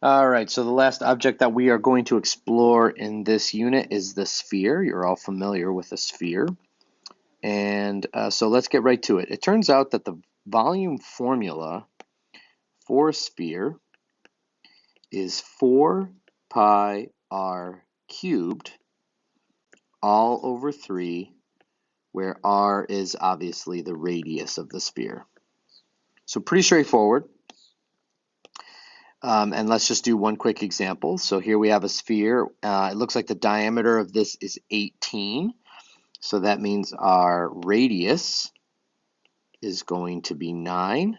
All right, so the last object that we are going to explore in this unit is the sphere. You're all familiar with a sphere. And so let's get right to it. It turns out that the volume formula for a sphere is 4 pi r cubed all over 3, where r is obviously the radius of the sphere. So pretty straightforward. And let's just do one quick example. So here we have a sphere. It looks like the diameter of this is 18. So that means our radius is going to be 9.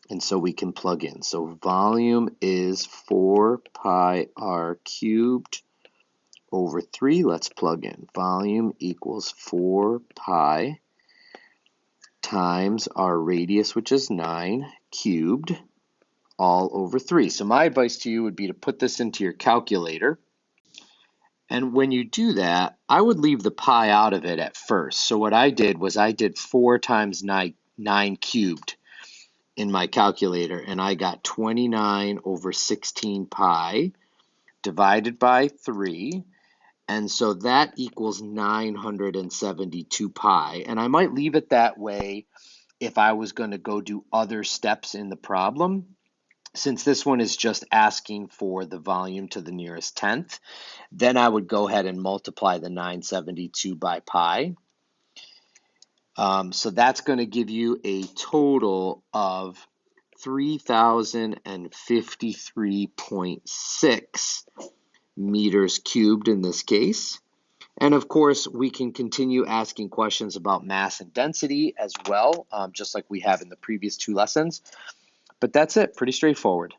And so we can plug in. So volume is 4 pi r cubed over 3. Let's plug in. Volume equals 4 pi times our radius, which is 9, cubed, all over 3. So my advice to you would be to put this into your calculator. And when you do that, I would leave the pi out of it at first. So what I did was I did 4 times 9 cubed in my calculator, and I got 29 over 16 pi divided by 3. And so that equals 972 pi. And I might leave it that way if I was going to go do other steps in the problem. Since this one is just asking for the volume to the nearest tenth, then I would go ahead and multiply the 972 by pi. So that's going to give you a total of 3053.6 meters cubed in this case. And of course, we can continue asking questions about mass and density as well, just like we have in the previous two lessons. But that's it, pretty straightforward.